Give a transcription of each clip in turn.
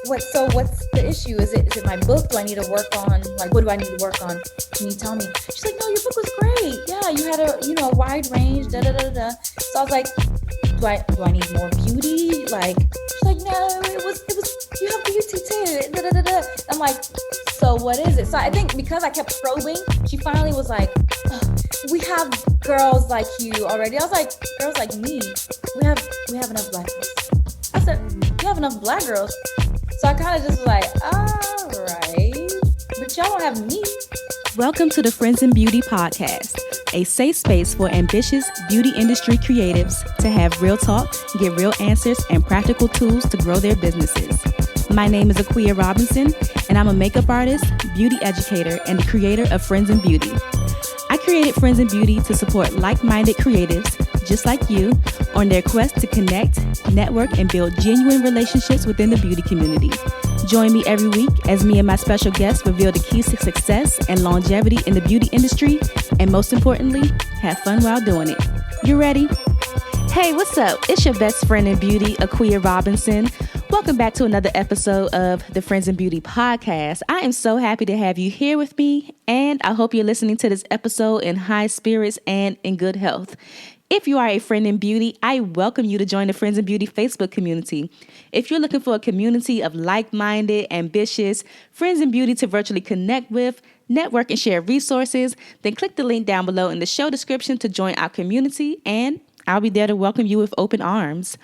what's the issue? Is it my book? Do I need to work on, like, what do I need to work on? Can you tell me? She's like, no, your book was great. Yeah, you had a wide range, da da da da. So I was like, do I need more beauty? Like, she's like, no, it was you have beauty too. Da da da da. I'm like, so what is it? So I think because I kept probing, she finally was like, oh, we have girls like you already. I was like, girls like me? We have enough black girls. I said, you have enough black girls. So I kind of just was like, all right, but y'all don't have me. Welcome to the Friends in Beauty podcast, a safe space for ambitious beauty industry creatives to have real talk, get real answers, and practical tools to grow their businesses. My name is Tyra Robinson, and I'm a makeup artist, beauty educator, and the creator of Friends in Beauty. I created Friends in Beauty to support like-minded creatives just like you on their quest to connect, network, and build genuine relationships within the beauty community. Join me every week as me and my special guests reveal the keys to success and longevity in the beauty industry, and most importantly, have fun while doing it. You ready? Hey, what's up? It's your best friend in beauty, Tyra Robinson. Welcome back to another episode of the Friends in Beauty podcast. I am so happy to have you here with me, and I hope you're listening to this episode in high spirits and in good health. If you are a friend in beauty, I welcome you to join the Friends in Beauty Facebook community. If you're looking for a community of like-minded, ambitious friends in beauty to virtually connect with, network, and share resources, then click the link down below in the show description to join our community, and I'll be there to welcome you with open arms.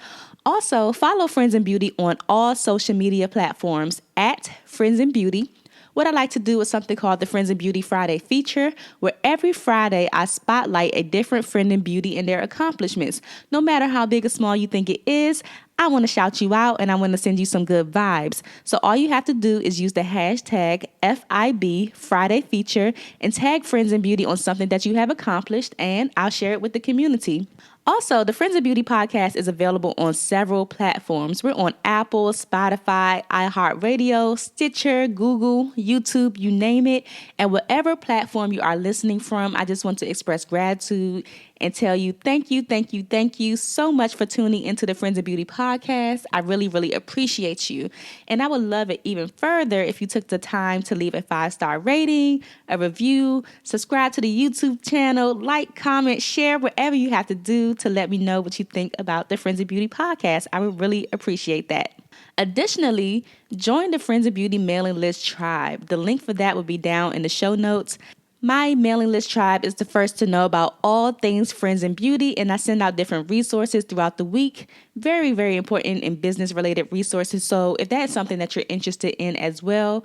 Also, follow Friends in Beauty on all social media platforms at Friends in Beauty. What I like to do is something called the Friends in Beauty Friday feature, where every Friday I spotlight a different friend in beauty and their accomplishments. No matter how big or small you think it is, I want to shout you out and I want to send you some good vibes. So all you have to do is use the hashtag FIB Friday feature and tag Friends in Beauty on something that you have accomplished, and I'll share it with the community. Also, the Friends in Beauty podcast is available on several platforms. We're on Apple, Spotify, iHeartRadio, Stitcher, Google, YouTube, you name it. And whatever platform you are listening from, I just want to express gratitude and tell you thank you so much for tuning into the Friends in Beauty podcast. I really, really appreciate you. And I would love it even further if you took the time to leave a 5-star rating, a review, subscribe to the YouTube channel, like, comment, share, whatever you have to do to let me know what you think about the Friends in Beauty podcast. I would really appreciate that. Additionally, join the Friends in Beauty mailing list tribe. The link for that will be down in the show notes. My mailing list tribe is the first to know about all things Friends in Beauty, and I send out different resources throughout the week. Very, very important and business-related resources. So if that is something that you're interested in as well,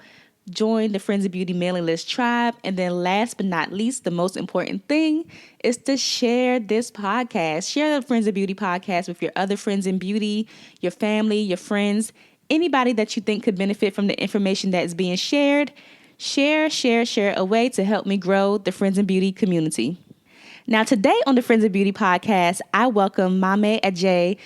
join the Friends in Beauty mailing list tribe. And then last but not least, the most important thing is to share this podcast. Share the Friends in Beauty podcast with your other friends in beauty, your family, your friends, anybody that you think could benefit from the information that is being shared. Share away to help me grow the Friends in Beauty community. Now, today on the Friends in Beauty podcast, I welcome Mamé Adjei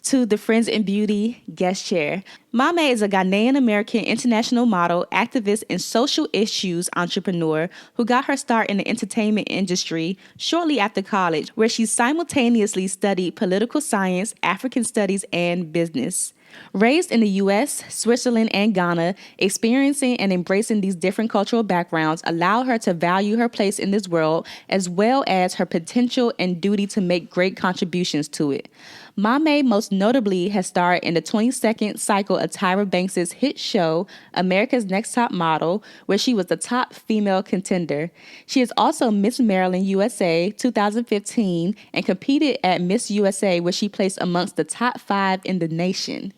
to the Friends in Beauty guest chair. Mamé is a Ghanaian-American international model, activist, and social issues entrepreneur who got her start in the entertainment industry shortly after college, where she simultaneously studied political science, African studies, and business. Raised in the U.S., Switzerland, and Ghana, experiencing and embracing these different cultural backgrounds allowed her to value her place in this world as well as her potential and duty to make great contributions to it. Mamé most notably has starred in the 22nd cycle of Tyra Banks' hit show, America's Next Top Model, where she was the top female contender. She is also Miss Maryland USA 2015 and competed at Miss USA, where she placed amongst the top 5 in the nation.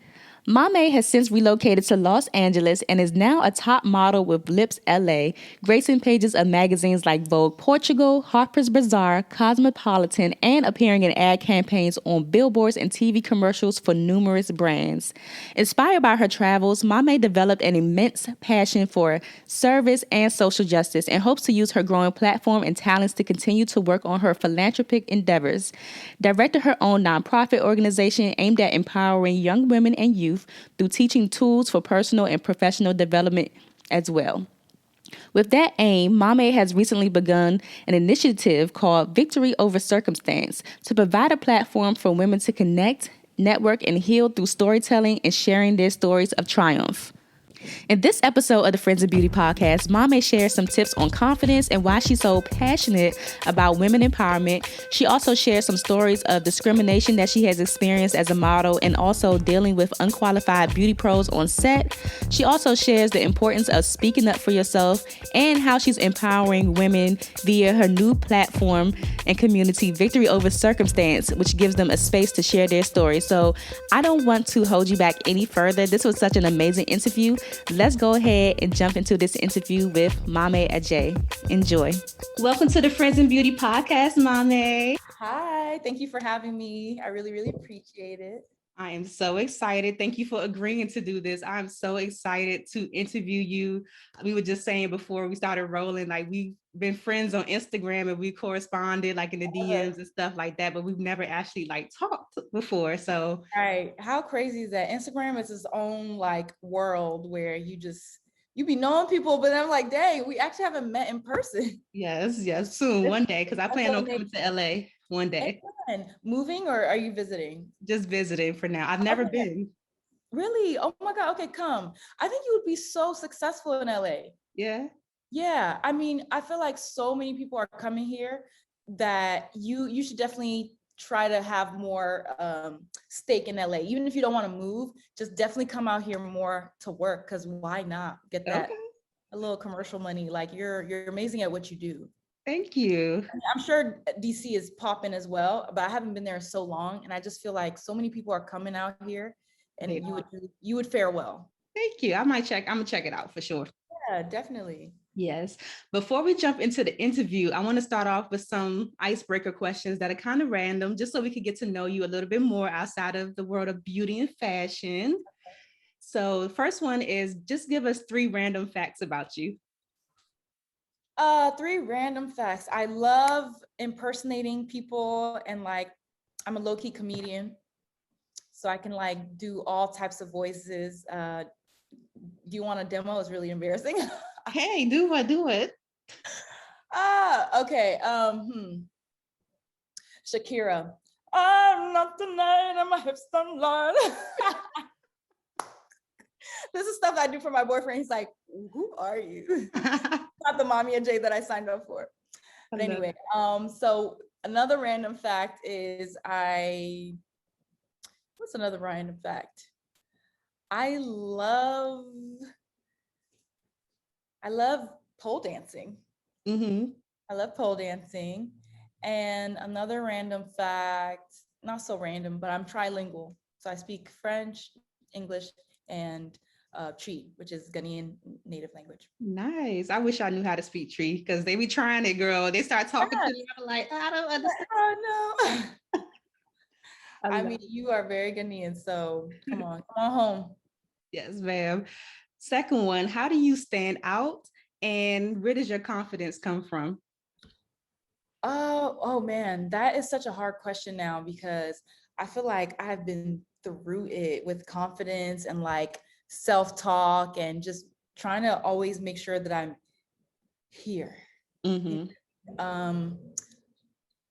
Mamé has since relocated to Los Angeles and is now a top model with Lips LA, gracing pages of magazines like VOGUE Portugal, Harpers Bazaar, Cosmopolitan, and appearing in ad campaigns on billboards and TV commercials for numerous brands. Inspired by her travels, Mamé developed an immense passion for service and social justice and hopes to use her growing platform and talents to continue to work on her philanthropic endeavors. Directed her own nonprofit organization aimed at empowering young women and youth through teaching tools for personal and professional development as well. With that aim, Mamé has recently begun an initiative called Victory Over Circumstance to provide a platform for women to connect, network, and heal through storytelling and sharing their stories of triumph. In this episode of the Friends of Beauty podcast, Mamé shares some tips on confidence and why she's so passionate about women empowerment. She also shares some stories of discrimination that she has experienced as a model and also dealing with unqualified beauty pros on set. She also shares the importance of speaking up for yourself and how she's empowering women via her new platform and community, Victory Over Circumstance, which gives them a space to share their story. So I don't want to hold you back any further. This was such an amazing interview. Let's go ahead and jump into this interview with Mamé Adjei. Enjoy. Welcome to the Friends in Beauty podcast, Mamé. Hi, thank you for having me. I really, really appreciate it. I am so excited. Thank you for agreeing to do this. I'm so excited to interview you. We were just saying before we started rolling, like we've been friends on Instagram and we corresponded like in the DMs and stuff like that, but we've never actually like talked before. So right. How crazy is that? Instagram is its own like world where you be knowing people, but I'm like, dang, we actually haven't met in person. Yes, soon, one day, because I plan on coming to LA one day. Moving or are you visiting? Just visiting for now. I've never been. Really? Oh my God. Okay, come. I think you would be so successful in LA. Yeah. Yeah. I mean, I feel like so many people are coming here that you should definitely try to have more stake in LA. Even if you don't want to move, just definitely come out here more to work, because why not get that a little commercial money? Like you're amazing at what you do. Thank you. I'm sure DC is popping as well, but I haven't been there so long, and I just feel like so many people are coming out here, and you would fare well. Thank you. I'm gonna check it out for sure. Yeah, definitely. Yes. Before we jump into the interview, I want to start off with some icebreaker questions that are kind of random, just so we could get to know you a little bit more outside of the world of beauty and fashion. So the first one is, just give us 3 random facts about you. 3 random facts. I love impersonating people, and like I'm a low-key comedian, so I can like do all types of voices. Do you want a demo? It's really embarrassing. Hey, do it. Okay. Shakira. I'm not the night and my hips don't lie. This is stuff I do for my boyfriend. He's like, who are you? Not the Mame Adjei that I signed up for. But anyway, so another random fact is what's another random fact? I love pole dancing. Mm-hmm. I love pole dancing. And another random fact, not so random, but I'm trilingual. So I speak French, English, and Tree, which is Ghanaian native language. Nice. I wish I knew how to speak Tree, because they be trying it, girl. They start talking to me. I'm like, I don't understand. Oh no. I mean, you are very Ghanaian, so come on home. Yes, ma'am. Second one, how do you stand out, and where does your confidence come from? Oh man, that is such a hard question now, because I feel like I've been through it with confidence and like self-talk and just trying to always make sure that I'm here. Mm-hmm.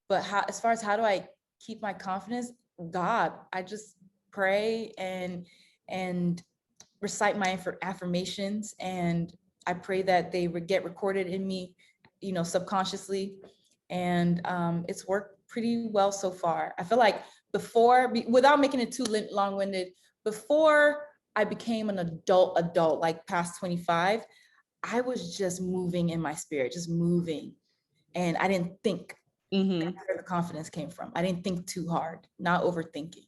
But as far as how do I keep my confidence? God, I just pray and recite my affirmations, and I pray that they would get recorded in me, subconsciously. And it's worked pretty well so far. I feel like before, without making it too long-winded, before I became an adult, like past 25, I was just moving in my spirit, just moving. And I didn't think. Mm-hmm. That's where the confidence came from. I didn't think too hard, not overthinking.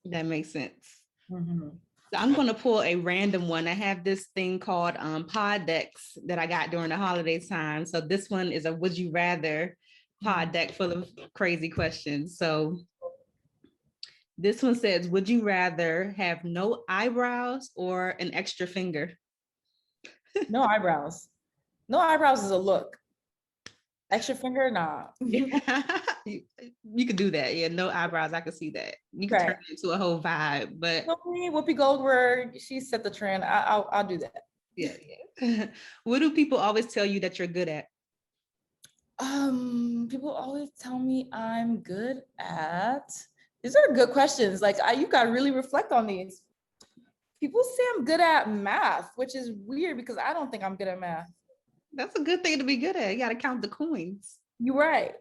That makes sense. Mm-hmm. So I'm going to pull a random one. I have this thing called pod decks that I got during the holiday time. So this one is a would you rather pod deck full of crazy questions. So this one says, would you rather have no eyebrows or an extra finger? No eyebrows. No eyebrows is a look. Extra finger, nah. You could do that. Yeah, no eyebrows. I could see that. You can turn it into a whole vibe. But Whoopi Goldberg, she set the trend. I'll do that. Yeah. What do people always tell you that you're good at? People always tell me I'm good at. These are good questions. Like you got to really reflect on these. People say I'm good at math, which is weird because I don't think I'm good at math. That's a good thing to be good at. You got to count the coins. You're right.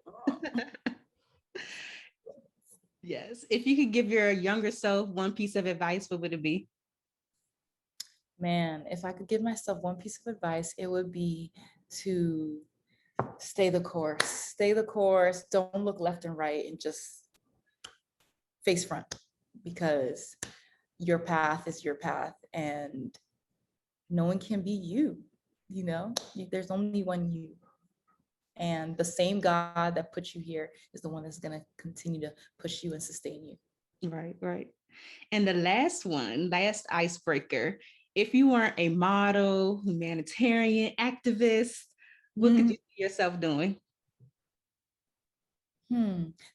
Yes. If you could give your younger self one piece of advice, what would it be? Man, if I could give myself one piece of advice, it would be to stay the course. Stay the course. Don't look left and right and just face front, because your path is your path and no one can be you. You know, there's only one you. And the same God that put you here is the one that's going to continue to push you and sustain you. Right, right. And the last one, last icebreaker. If you weren't a model, humanitarian, activist, what could you see yourself doing?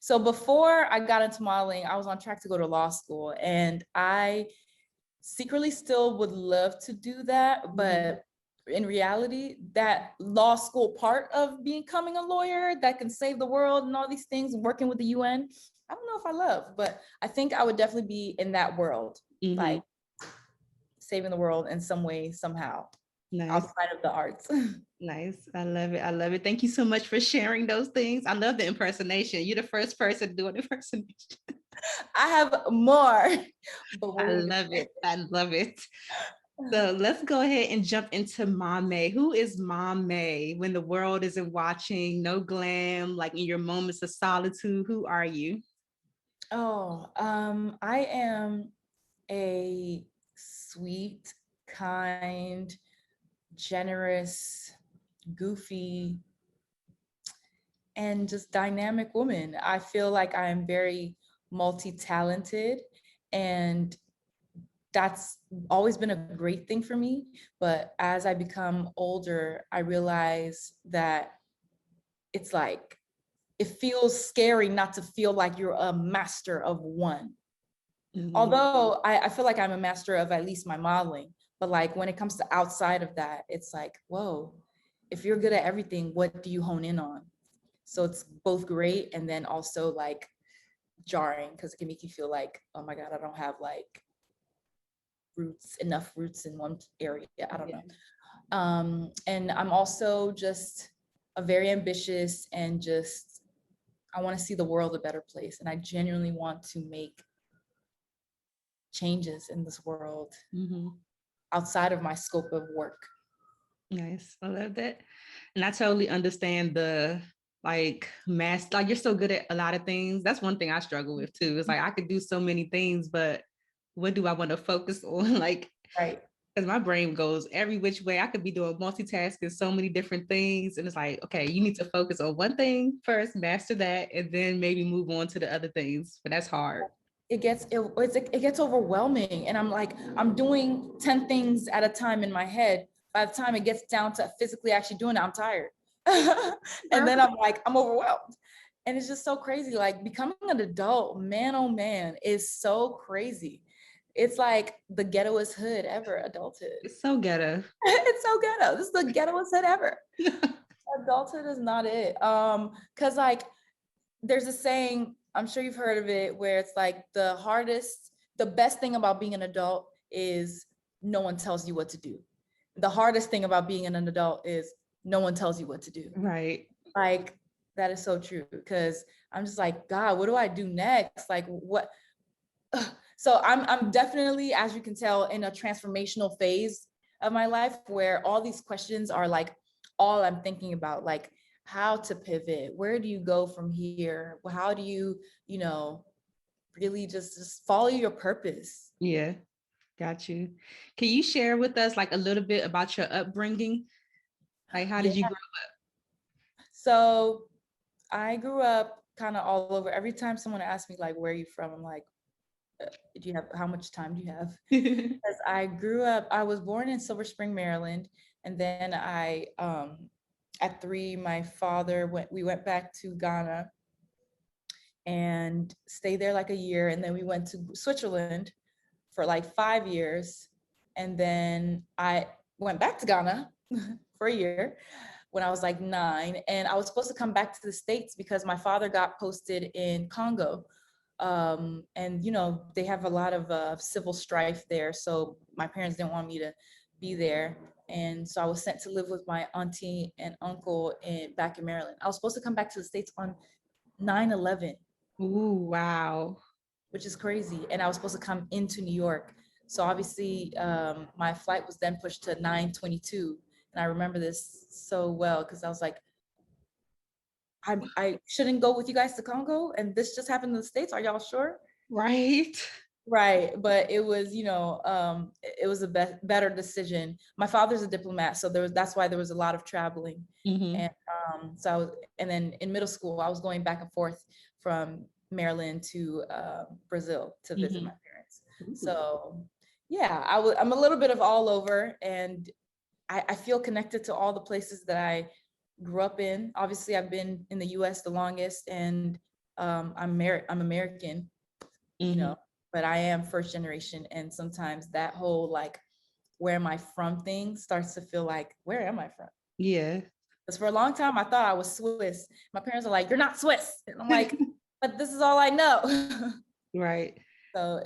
So before I got into modeling, I was on track to go to law school, and I secretly still would love to do that. But in reality, that law school part of becoming a lawyer that can save the world and all these things and working with the UN, I don't know if I love, but I think I would definitely be in that world, like saving the world in some way, somehow, outside of the arts. Nice. I love it. I love it. Thank you so much for sharing those things. I love the impersonation. You're the first person to do an impersonation. I have more. I love it. I love it. So let's go ahead and jump into Mame. Who is Mame when the world isn't watching? No glam, like in your moments of solitude. Who are you? Oh, I am a sweet, kind, generous, goofy, and just dynamic woman. I feel like I am very multi-talented, and that's always been a great thing for me. But as I become older, I realize that it's like, it feels scary not to feel like you're a master of one. Although I feel like I'm a master of at least my modeling, but like when it comes to outside of that, it's like, whoa, if you're good at everything, what do you hone in on? So it's both great and then also like jarring, because it can make you feel like, oh my God, I don't have like enough roots in one area. I don't know. And I'm also just a very ambitious and just, I want to see the world a better place. And I genuinely want to make changes in this world outside of my scope of work. Nice. I love that. And I totally understand the like you're so good at a lot of things. That's one thing I struggle with too. It's like I could do so many things, but what do I want to focus on? Like, right. Because my brain goes every which way. I could be doing multitasking, so many different things. And it's like, okay, you need to focus on one thing first, master that, and then maybe move on to the other things. But that's hard. It gets overwhelming. And I'm like, I'm doing 10 things at a time in my head. By the time it gets down to physically actually doing it, I'm tired. And then I'm like, I'm overwhelmed. And it's just so crazy. Like becoming an adult, man, oh man, is so crazy. It's like the ghettoest hood ever, adulthood. It's so ghetto. It's so ghetto. This is the ghettoest hood ever. Adulthood is not it. Because like there's a saying, I'm sure you've heard of it, where it's like the best thing about being an adult is no one tells you what to do. The hardest thing about being an adult is no one tells you what to do. Right. Like that is so true, because I'm just like, God, what do I do next? Like what? So I'm definitely, as you can tell, in a transformational phase of my life where all these questions are like all I'm thinking about, like how to pivot, where do you go from here? How do you, really just follow your purpose? Yeah, got you. Can you share with us like a little bit about your upbringing? Like how did you grow up? So I grew up kind of all over. Every time someone asks me like, where are you from? I'm like, how much time do you have? Because I was born in Silver Spring, Maryland. And then at 3, my father we went back to Ghana and stayed there like a year. And then we went to Switzerland for like 5 years. And then I went back to Ghana for a year when I was like 9. And I was supposed to come back to the States because my father got posted in Congo. And, you know, they have a lot of civil strife there. So my parents didn't want me to be there. And so I was sent to live with my auntie and uncle back in Maryland. I was supposed to come back to the States on 9/11, Ooh, wow. which is crazy. And I was supposed to come into New York. So obviously, my flight was then pushed to 9/22. And I remember this so well because I was like, I shouldn't go with you guys to Congo. And this just happened in the States. Are y'all sure? Right. Right. But it was, you know, it was a better decision. My father's a diplomat. So that's why there was a lot of traveling. Mm-hmm. And so I was, and then in middle school, I was going back and forth from Maryland to Brazil to visit Mm-hmm. my parents. So yeah, I'm a little bit of all over, and I feel connected to all the places that I grew up in. Obviously, I've been in the US the longest, and I'm American, you Mm-hmm. know, but I am first generation. And sometimes that whole like, where am I from thing starts to feel like, where am I from? Yeah. Because for a long time, I thought I was Swiss. My parents are like, you're not Swiss. And I'm like, but this is all I know. Right. So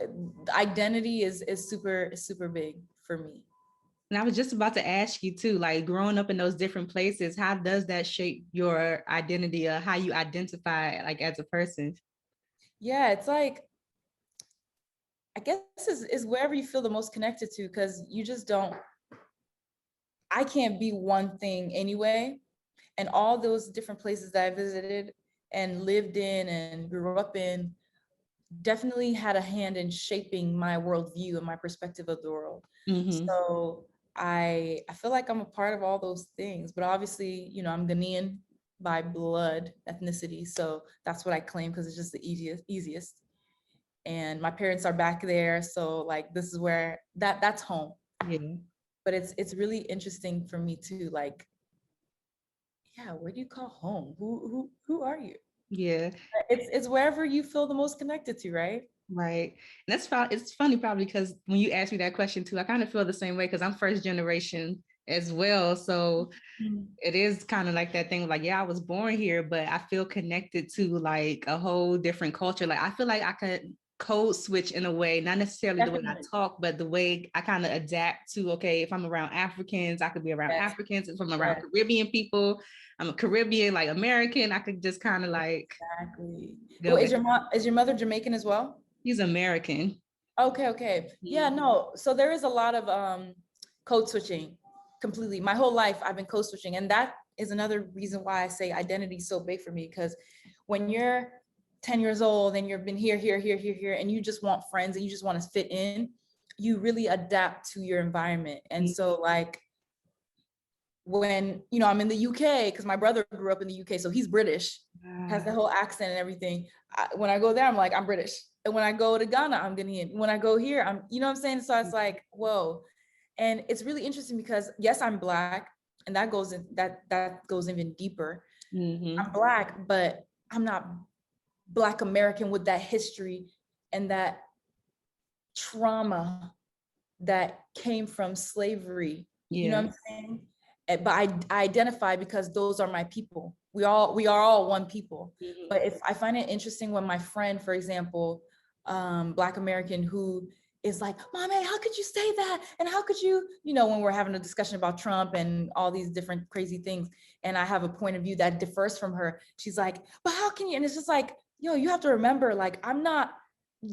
identity is super big for me. And I was just about to ask you too, like growing up in those different places, how does that shape your identity or how you identify like as a person? Yeah, it's like, I guess is wherever you feel the most connected to, because you just don't, I can't be one thing anyway. And all those different places that I visited and lived in and grew up in definitely had a hand in shaping my worldview and my perspective of the world. Mm-hmm. So I feel like I'm a part of all those things, but obviously, you know, I'm Ghanaian by blood, ethnicity. So that's what I claim because it's just the easiest. And my parents are back there. So like this is where that's home. Yeah. But it's really interesting for me too, like, yeah, where do you call home? Who are you? Yeah. It's wherever you feel the most connected to, right? Right. And it's funny probably because when you asked me that question too, I kind of feel the same way because I'm first generation as well. So Mhm. it is kind of like that thing like, yeah, I was born here, but I feel connected to like a whole different culture. Like I feel like I could code switch in a way, not necessarily the way I Definitely. talk, but the way I kind of adapt to, okay, if I'm around Africans, I could be around Yes, Africans. If I'm around yes, Caribbean people, I'm a Caribbean, like American, I could just kind of like exactly. go Well, with, is your mother Jamaican as well? he's American. Okay, okay. Yeah, Mhm. no. So there is a lot of code switching completely. My whole life I've been code switching. And that is another reason why I say identity is so big for me. Because when you're 10 years old and you've been here, and you just want friends and you just want to fit in, you really adapt to your environment. And so like when, you know, I'm in the UK, because my brother grew up in the UK, so he's British, has the whole accent and everything. When I go there, I'm like, I'm British. And when I go to Ghana, I'm Ghanaian. When I go here, I'm, you know what I'm saying? So it's like, whoa. And it's really interesting because yes, I'm Black, and that goes even deeper. Mm-hmm. I'm Black, but I'm not Black American with that history and that trauma that came from slavery. You know Yeah. what I'm saying? But I identify because those are my people. We are all one people. Mm-hmm. But if I find it interesting when my friend, for example, Black American, who is like, Mame, how could you say that? And how could you, you know, when we're having a discussion about Trump and all these different crazy things, and I have a point of view that differs from her, she's like, but how can you? And it's just like, yo, you have to remember, like, I'm not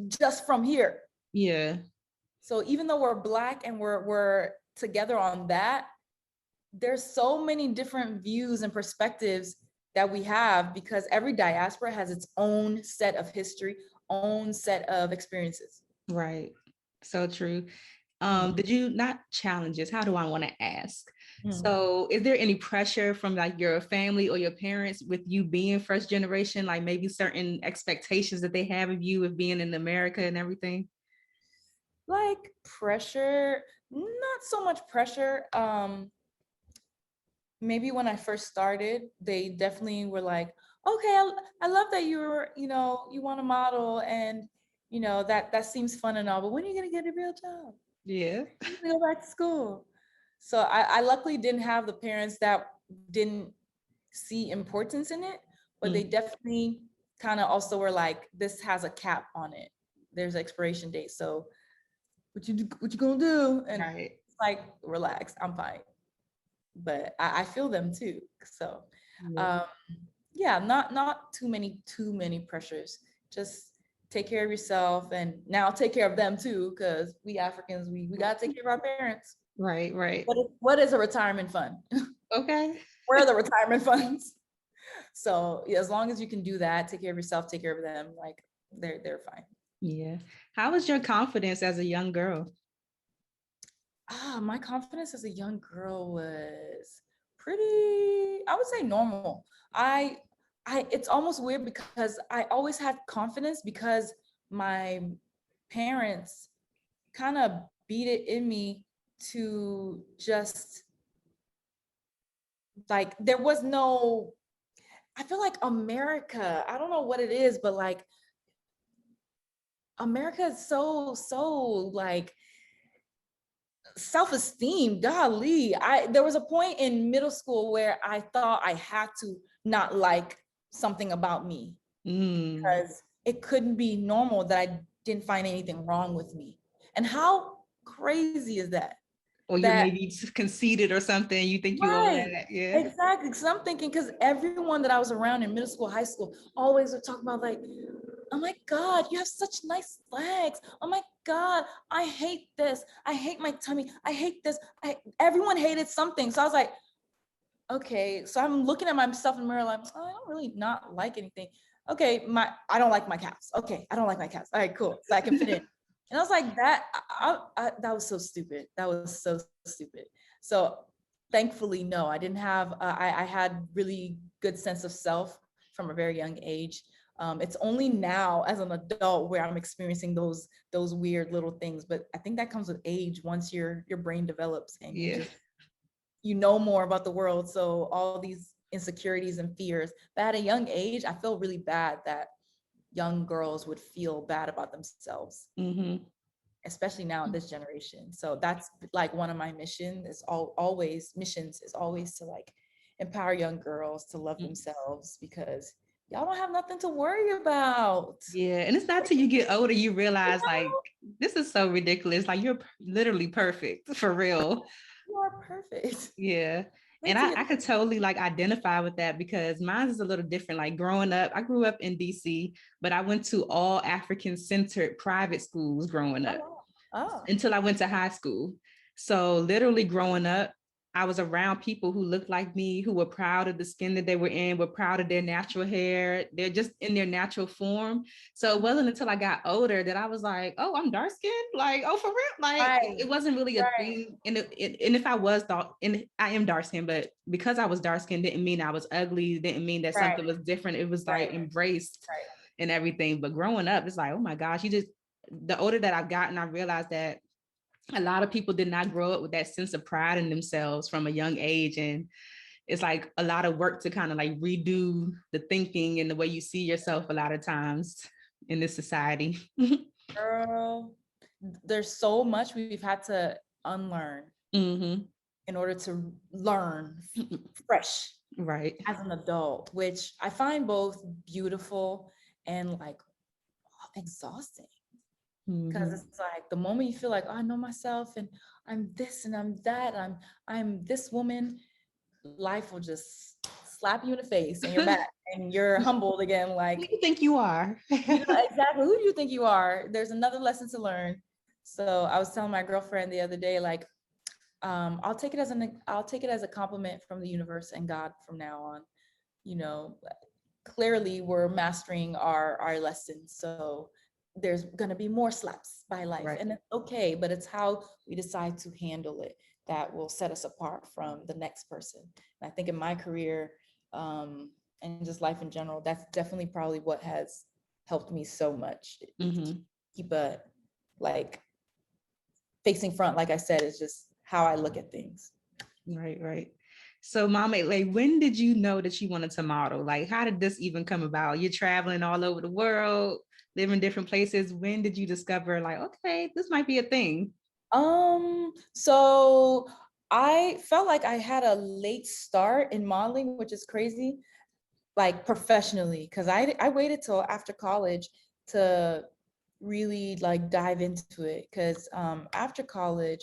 just from here. Yeah. So even though we're Black and we're together on that, there's so many different views and perspectives that we have because every diaspora has its own set of history, own set of experiences. Right. So true. Mm. Did you not challenges? How do I want to ask? Mm. So, is there any pressure from like your family or your parents with you being first generation, like maybe certain expectations that they have of you of being in America and everything? Like pressure, not so much pressure. Maybe when I first started, they definitely were like, okay, I love that you're, you know, you want to model and, you know, that seems fun and all, but when are you going to get a real job? Yeah. You go back to school. So I luckily didn't have the parents that didn't see importance in it, but they Mm. definitely kind of also were like, this has a cap on it. There's an expiration date. So what you gonna do? And it's like, relax, I'm fine. But I feel them too. So yeah, not too many pressures. Just take care of yourself, and now take care of them too, because we Africans, we gotta take care of our parents. Right. What is a retirement fund? Okay. Where are the retirement funds? So yeah, as long as you can do that, take care of yourself, take care of them, like they're fine. Yeah. How was your confidence as a young girl? My confidence as a young girl was pretty, I would say, normal. It's almost weird because I always had confidence because my parents kind of beat it in me to just like, there was no, I feel like America, I don't know what it is, but like America is so like self-esteem, golly. There was a point in middle school where I thought I had to not like something about me because it couldn't be normal that I didn't find anything wrong with me. And how crazy is that? Or you're maybe conceited or something, you think you all that. Yeah. Exactly. So I'm thinking, because everyone that I was around in middle school, high school, always would talk about like, oh my God, you have such nice legs. Oh my God, I hate this. I hate my tummy. I hate this. Everyone hated something. So I was like, okay. So I'm looking at myself in the mirror like, oh, I don't really not like anything. Okay, I don't like my calves. Okay, I don't like my calves. All right, cool. So I can fit in. And I was like, that was so stupid. That was so stupid. So thankfully, no, I didn't have, I had really good sense of self from a very young age. It's only now as an adult where I'm experiencing those weird little things. But I think that comes with age. Once your brain develops and you know more about the world. So all these insecurities and fears. But at a young age, I feel really bad that young girls would feel bad about themselves, especially now in this generation. So that's like one of my missions is always to like empower young girls to love themselves, because y'all don't have nothing to worry about. Yeah. And it's not till you get older, you realize like, this is so ridiculous. Like, you're literally perfect, for real. You are perfect. Yeah. And I could totally like identify with that, because mine is a little different. Like, growing up, I grew up in DC, but I went to all African centered private schools growing up until I went to high school. So literally growing up, I was around people who looked like me, who were proud of the skin that they were in, were proud of their natural hair. They're just in their natural form. So it wasn't until I got older that I was like, oh, I'm dark skinned. Like, oh, for real? Like, it wasn't really a thing. And if I was and I am dark skinned, but because I was dark skinned didn't mean I was ugly. Didn't mean that something was different. It was like embraced and everything. But growing up, it's like, oh my gosh, the older that I've gotten, I realized that a lot of people did not grow up with that sense of pride in themselves from a young age. And it's like a lot of work to kind of like redo the thinking and the way you see yourself a lot of times in this society. Girl, there's so much we've had to unlearn in order to learn fresh as an adult, which I find both beautiful and like exhausting. Because it's like the moment you feel like, oh, I know myself and I'm this and I'm that, I'm this woman, life will just slap you in the face and you're back and you're humbled again. Like, who do you think you are? Exactly. Who do you think you are? There's another lesson to learn. So I was telling my girlfriend the other day, like, I'll take it as a compliment from the universe and God from now on. You know, clearly we're mastering our lessons. So there's going to be more slaps by life, and it's okay, but it's how we decide to handle it that will set us apart from the next person. And I think in my career, and just life in general, that's definitely probably what has helped me so much. Keep a like facing front, like I said, is just how I look at things. Right. So Mame, like, when did you know that you wanted to model? Like, how did this even come about? You're traveling all over the world, living different places. When did you discover like, okay, this might be a thing? So I felt like I had a late start in modeling, which is crazy. like professionally, because I waited till after college to really like dive into it. Because after college,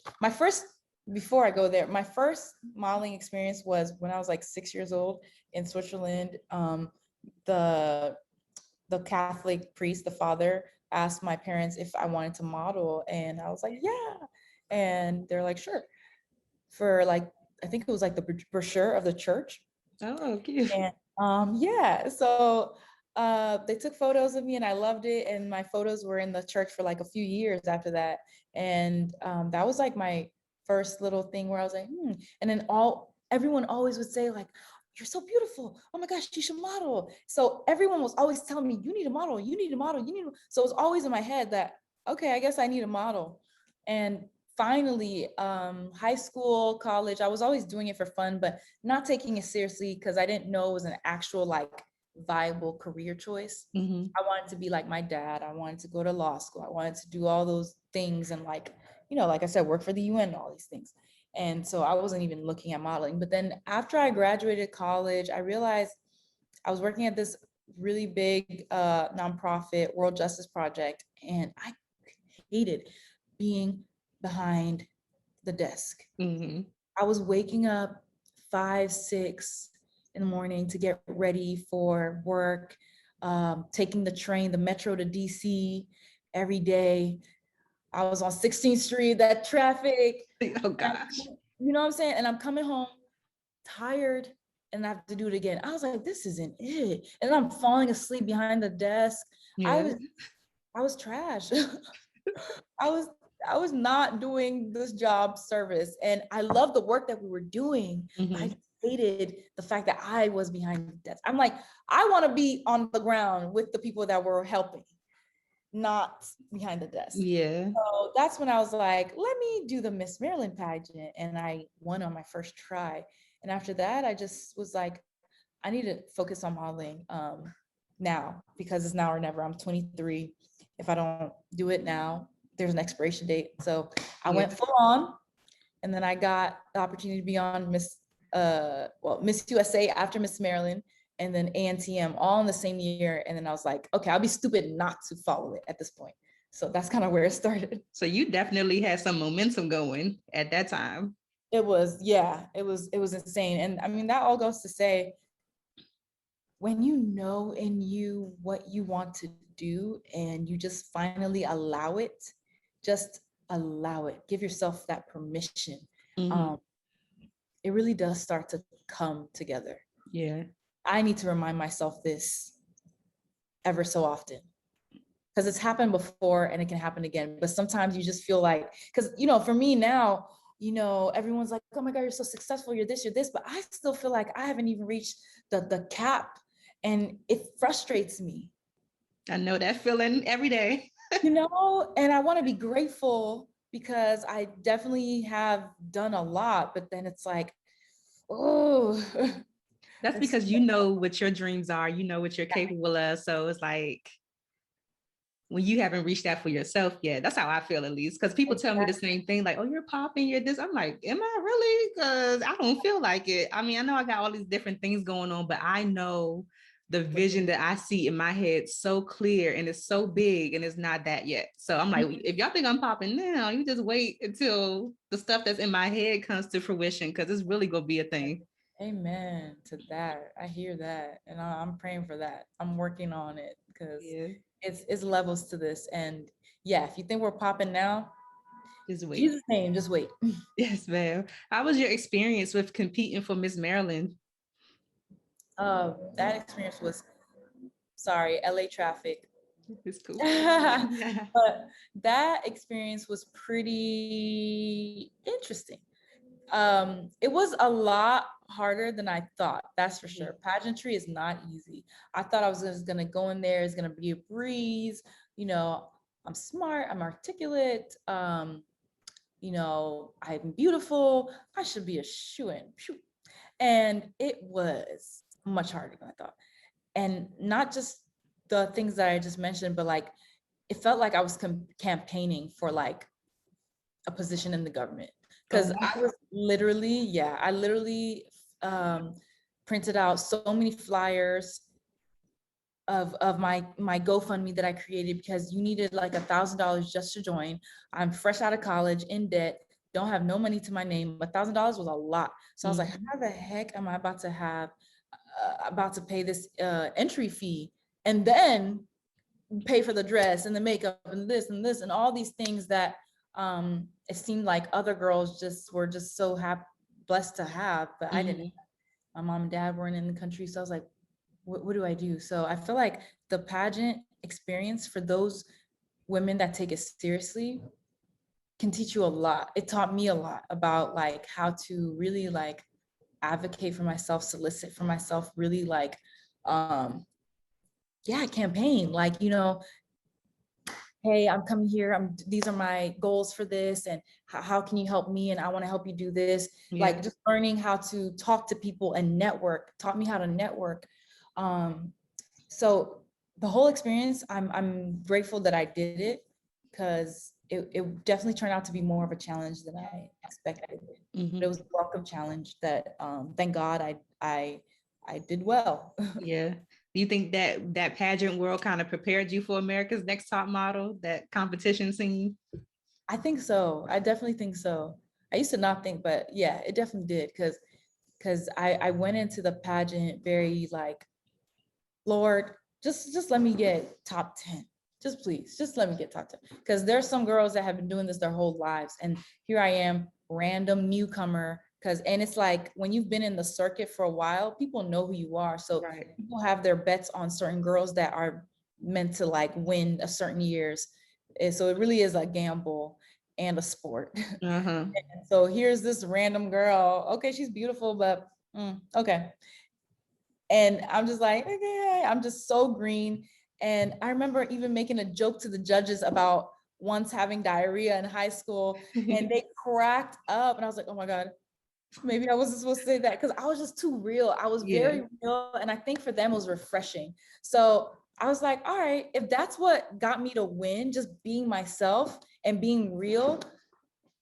before I go there, my first modeling experience was when I was like 6 years old in Switzerland. The the Catholic priest, the father, asked my parents if I wanted to model, and I was like, yeah. And they're like, sure. For like, I think it was like the brochure of the church. Oh, cute. And yeah, so they took photos of me and I loved it. And my photos were in the church for like a few years after that. And that was like my first little thing where I was like, hmm. And then everyone always would say like, you're so beautiful. Oh my gosh, you should model. So everyone was always telling me, you need a model, you need a model, you need a... So it was always in my head that, okay, I guess I need a model. And finally, high school, college, I was always doing it for fun, but not taking it seriously because I didn't know it was an actual like viable career choice. Mm-hmm. I wanted to be like my dad. I wanted to go to law school. I wanted to do all those things and like, you know, like I said, work for the UN and all these things. And so I wasn't even looking at modeling. But then after I graduated college, I realized I was working at this really big nonprofit World Justice Project, and I hated being behind the desk. Mm-hmm. I was waking up 5, 6 in the morning to get ready for work, taking the train, the metro to DC every day. I was on 16th Street, that traffic. Oh gosh. You know what I'm saying? And I'm coming home tired and I have to do it again. I was like, this isn't it. And I'm falling asleep behind the desk. Yeah. I was trash. I was I was not doing this job service, and I love the work that we were doing. But I hated the fact that I was behind the desk. I'm like, I want to be on the ground with the people that were helping, not behind the desk. Yeah. So that's when I was like, let me do the Miss Maryland pageant, and I won on my first try. And after that, I just was like, I need to focus on modeling now, because it's now or never. I'm 23. If I don't do it now, there's an expiration date. So I went full on, and then I got the opportunity to be on Miss USA after Miss Maryland, and then ANTM all in the same year. And then I was like, okay, I'll be stupid not to follow it at this point. So that's kind of where it started. So you definitely had some momentum going at that time. It was, yeah, it was insane. And I mean, that all goes to say, when you know in you what you want to do and you just finally allow it, just allow it. Give yourself that permission. Mm-hmm. It really does start to come together. Yeah. I need to remind myself this ever so often, because it's happened before and it can happen again. But sometimes you just feel like, because, you know, for me now, you know, everyone's like, oh my God, you're so successful, you're this, but I still feel like I haven't even reached the cap, and it frustrates me. I know that feeling every day. You know, and I want to be grateful because I definitely have done a lot, but then it's like, oh. That's because you know what your dreams are, you know what you're capable of. So it's like, when you haven't reached that for yourself yet, that's how I feel, at least. Because people tell me the same thing, like, oh, you're popping, you're this. I'm like, am I really? Because I don't feel like it. I mean, I know I got all these different things going on, but I know the vision that I see in my head so clear, and it's so big, and it's not that yet. So I'm like, if y'all think I'm popping now, you just wait until the stuff that's in my head comes to fruition, because it's really gonna be a thing. Amen to that. I hear that, and I'm praying for that. I'm working on it, because it's levels to this. And yeah, if you think we're popping now, just wait. Jesus' name, just wait. Yes, ma'am. How was your experience with competing for Miss Maryland? That experience was, sorry, LA traffic. It's cool. But that experience was pretty interesting. It was a lot harder than I thought, that's for sure. Pageantry is not easy. I thought I was just gonna go in there, it's gonna be a breeze, you know, I'm smart, I'm articulate, you know, I'm beautiful, I should be a shoo-in. And it was much harder than I thought. And not just the things that I just mentioned, but like, it felt like I was campaigning for like a position in the government. Because I was literally, I literally printed out so many flyers of my GoFundMe that I created because you needed like $1,000 just to join. I'm fresh out of college, in debt, don't have no money to my name. $1,000 was a lot. So I was like, how the heck am I about to pay this entry fee and then pay for the dress and the makeup and this and all these things that it seemed like other girls were just so blessed to have, but I didn't. My mom and dad weren't in the country, so I was like, what do I do? So I feel like the pageant experience for those women that take it seriously can teach you a lot. It taught me a lot about like how to really like advocate for myself, solicit for myself, really like campaign, like, hey, I'm coming here, these are my goals for this, and how can you help me, and I want to help you do this. Like just learning how to talk to people and network taught me how to network. So the whole experience, I'm grateful that I did it, because it definitely turned out to be more of a challenge than I expected. But it was a welcome challenge that thank God I did well. Yeah. Do you think that pageant world kind of prepared you for America's Next Top Model, that competition scene? I think so. I definitely think so. I used to not think, but yeah, it definitely did, because I went into the pageant very like, Lord, just let me get top 10. Just please, just let me get top 10. Because there's some girls that have been doing this their whole lives. And here I am, random newcomer. And it's like when you've been in the circuit for a while, people know who you are. So people have their bets on certain girls that are meant to like win a certain years. And so it really is a gamble and a sport. And so here's this random girl. Okay, she's beautiful, but okay. And I'm just like, okay, I'm just so green. And I remember even making a joke to the judges about once having diarrhea in high school, and they cracked up. And I was like, oh my God, maybe I wasn't supposed to say that, because I was just too real. I was very real. And I think for them it was refreshing. So I was like, all right, if that's what got me to win, just being myself and being real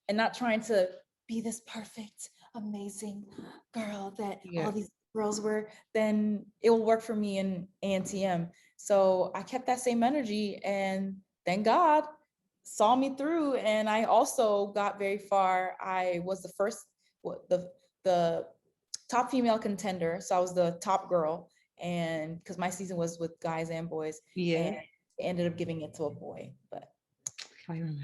and not trying to be this perfect, amazing girl that all these girls were, then it will work for me in ANTM. So I kept that same energy, and thank God saw me through. And I also got very far. I was the first, the top female contender. So I was the top girl, and because my season was with guys and boys, and ended up giving it to a boy, but I remember.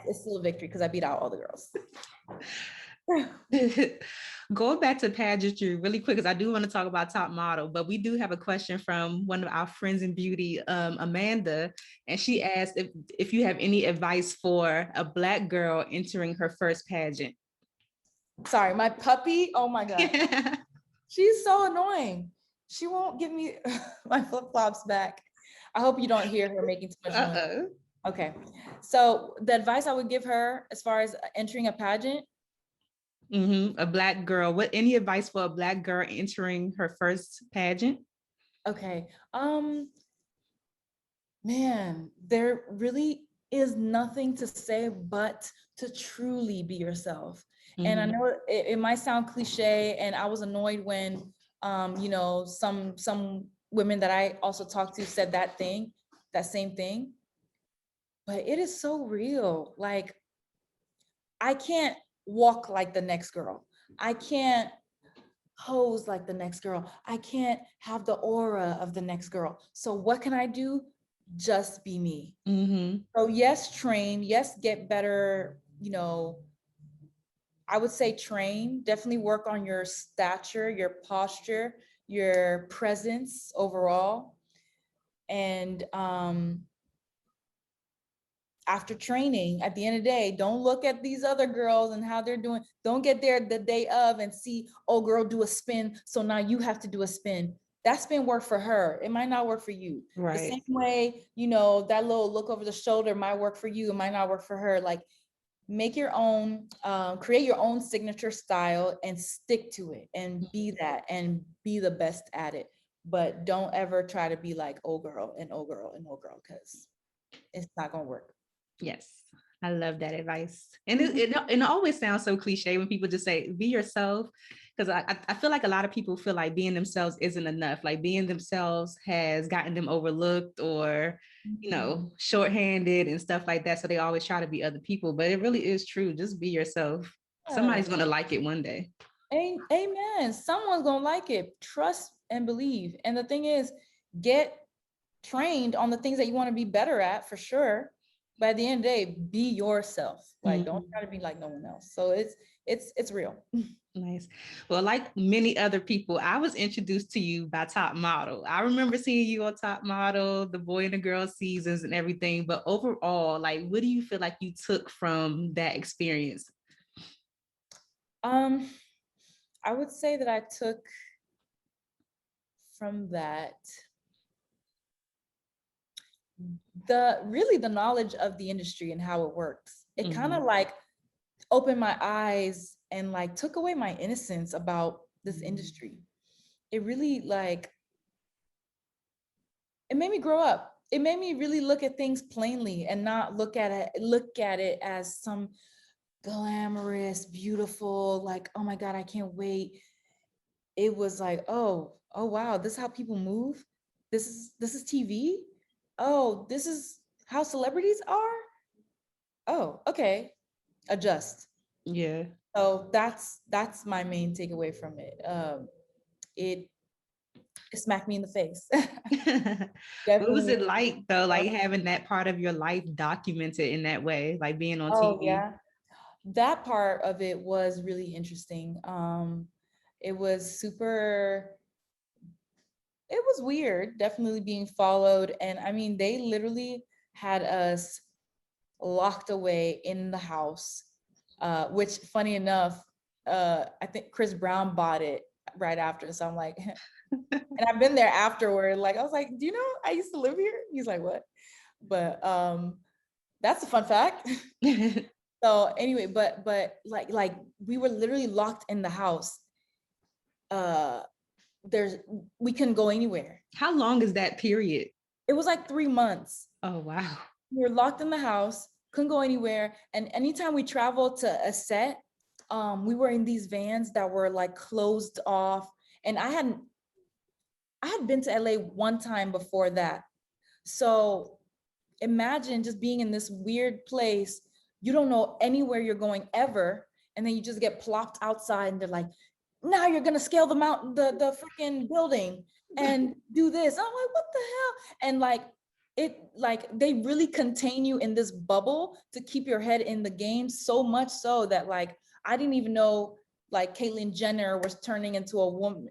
it's still a victory because I beat out all the girls. Going back to pageantry really quick, because I do want to talk about top model, but we do have a question from one of our friends in beauty, Amanda, and she asked if you have any advice for a Black girl entering her first pageant. Sorry, my puppy, oh my God. She's so annoying. She won't give me my flip-flops back. I hope you don't hear her making too much noise. Okay, so the advice I would give her as far as entering a pageant. A Black girl, any advice for a Black girl entering her first pageant? Okay, man, there really is nothing to say but to truly be yourself. And I know it might sound cliche, and I was annoyed when some women that I also talked to said that same thing. But it is so real. Like, I can't walk like the next girl. I can't pose like the next girl. I can't have the aura of the next girl. So what can I do? Just be me. So yes, train. Yes, get better. I would say train. Definitely work on your stature, your posture, your presence overall. And after training, at the end of the day, don't look at these other girls and how they're doing. Don't get there the day of and see, oh girl, do a spin, so now you have to do a spin. That spin worked for her. It might not work for you. The same way, that little look over the shoulder might work for you. It might not work for her. Like, make your own, create your own signature style and stick to it and be that and be the best at it. But don't ever try to be like, oh girl and oh girl and oh girl, because it's not gonna work. Yes, I love that advice. And it always sounds so cliche when people just say, be yourself. Because I feel like a lot of people feel like being themselves isn't enough. Like being themselves has gotten them overlooked or, shorthanded and stuff like that. So they always try to be other people. But it really is true. Just be yourself. Somebody's going to like it one day. Amen. Someone's going to like it. Trust and believe. And the thing is, get trained on the things that you want to be better at for sure. But at the end of the day, be yourself. Like, don't try to be like no one else. So it's real. Nice. Well, like many other people, I was introduced to you by Top Model. I remember seeing you on Top Model, the boy and the girl seasons and everything. But overall, like, what do you feel like you took from that experience? I would say that I took from that the knowledge of the industry and how it works. It kind of like opened my eyes and like took away my innocence about this industry. It really like, it made me grow up. It made me really look at things plainly and not look at it as some glamorous, beautiful, like, oh my God, I can't wait. It was like, oh wow, this is how people move. This is TV. Oh, this is how celebrities are. Oh, okay. Adjust. Yeah. So that's my main takeaway from it. It smacked me in the face. What was it like though, like having that part of your life documented in that way, like being on TV? Yeah, that part of it was really interesting. It was weird, definitely being followed. And I mean, they literally had us locked away in the house, which funny enough, I think Chris Brown bought it right after. So I'm like, and I've been there afterward. Like, I was like, do you know, I used to live here? He's like, what? But that's a fun fact. So anyway, but like we were literally locked in the house. We couldn't go anywhere. How long is that period? It was like 3 months. Oh, wow. We were locked in the house, couldn't go anywhere. And anytime we traveled to a set, we were in these vans that were like closed off. And I had been to LA one time before that. So imagine just being in this weird place. You don't know anywhere you're going ever. And then you just get plopped outside and they're like, now you're gonna scale the mountain, the freaking building and do this. I'm like, what the hell? And like they really contain you in this bubble to keep your head in the game, so much so that like I didn't even know like Caitlyn Jenner was turning into a woman.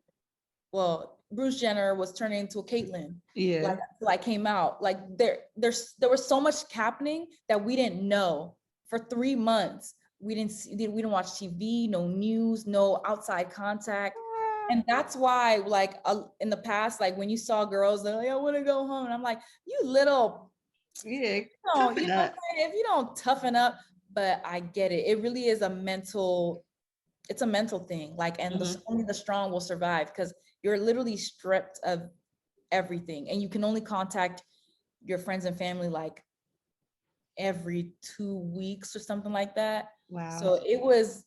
Well, Bruce Jenner was turning into a Caitlyn. Yeah. Like came out. Like there was so much happening that we didn't know for 3 months. We didn't watch TV, no news, no outside contact. And that's why, like, in the past, like when you saw girls, they're like, I want to go home. And I'm like, you little, if you don't toughen up, but I get it. It really is it's a mental thing. Like, and only the strong will survive because you're literally stripped of everything. And you can only contact your friends and family like every 2 weeks or something like that. Wow. So it was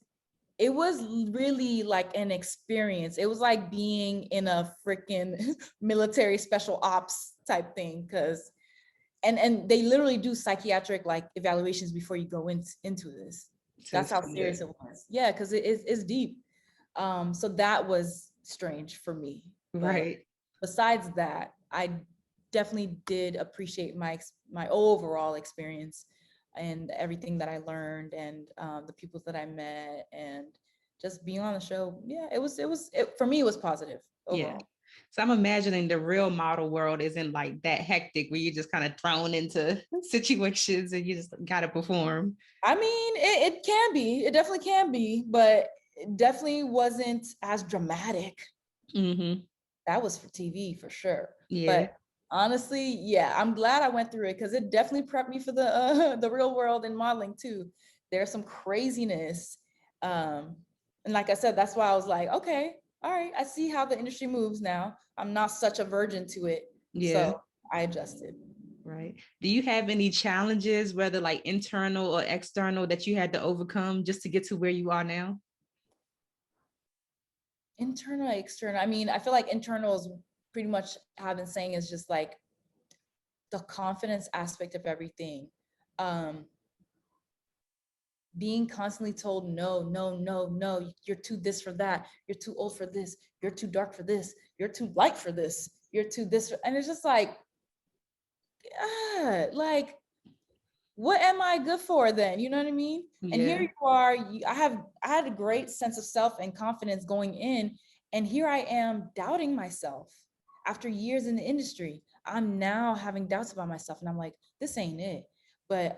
really like an experience. It was like being in a freaking military special ops type thing. Cause, and they literally do psychiatric like evaluations before you go into this. That's how serious it was. Yeah. Cause it's deep. So that was strange for me. Right. But besides that, I definitely did appreciate my overall experience and everything that I learned and the people that I met and just being on the show. Yeah, for me, it was positive overall. Yeah. So I'm imagining the real model world isn't like that hectic where you're just kind of thrown into situations and you just got to perform. I mean, it can be, it definitely can be, but it definitely wasn't as dramatic. That was for TV for sure. Yeah. But honestly, yeah, I'm glad I went through it because it definitely prepped me for the real world and modeling too. There's some craziness. And like I said, that's why I was like, okay, all right, I see how the industry moves now. I'm not such a virgin to it. Yeah. So I adjusted. Right. Do you have any challenges, whether like internal or external, that you had to overcome just to get to where you are now? Internal, external. I mean, I feel like internal is pretty much have been saying is just like the confidence aspect of everything. Um, being constantly told no, no, no, no, you're too this for that, you're too old for this, you're too dark for this, you're too light for this, you're too this, and it's just like, like, what am I good for then? You know what I mean? Yeah. And here you are, I had a great sense of self and confidence going in, and here I am doubting myself after years in the industry. I'm now having doubts about myself, and I'm like, this ain't it. But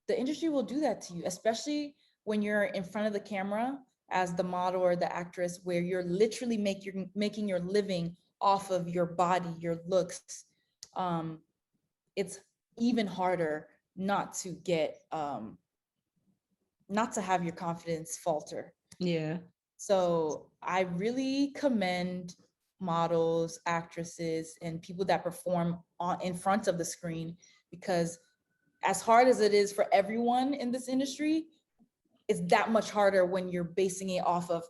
the industry will do that to you, especially when you're in front of the camera as the model or the actress, where you're literally making your living off of your body, your looks. It's even harder not to get not to have your confidence falter. Yeah. So I really commend models, actresses, and people that perform in front of the screen, because as hard as it is for everyone in this industry, it's that much harder when you're basing it off of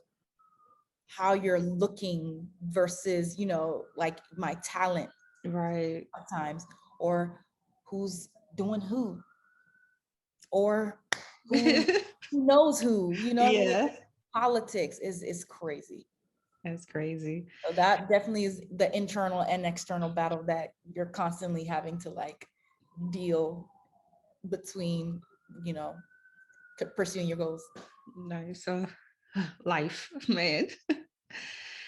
how you're looking versus, like my talent. Right. Sometimes, or who's doing who, or who knows who, Yeah. Politics is crazy. That's crazy. So that definitely is the internal and external battle that you're constantly having to like deal between, pursuing your goals. Nice. So life, man.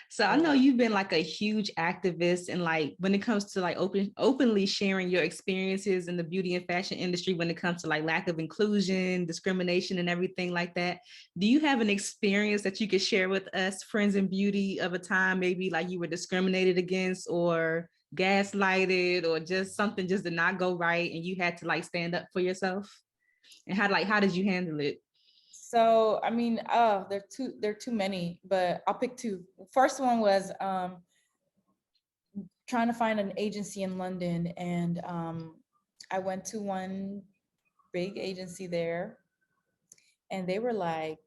So I know you've been like a huge activist, and like when it comes to like openly sharing your experiences in the beauty and fashion industry, when it comes to like lack of inclusion, discrimination, and everything like that. Do you have an experience that you could share with us, friends in beauty, of a time maybe like you were discriminated against or gaslighted, or just something just did not go right and you had to like stand up for yourself? And how did you handle it? So, I mean, there are too many, but I'll pick two. First one was trying to find an agency in London, and I went to one big agency there, and they were like,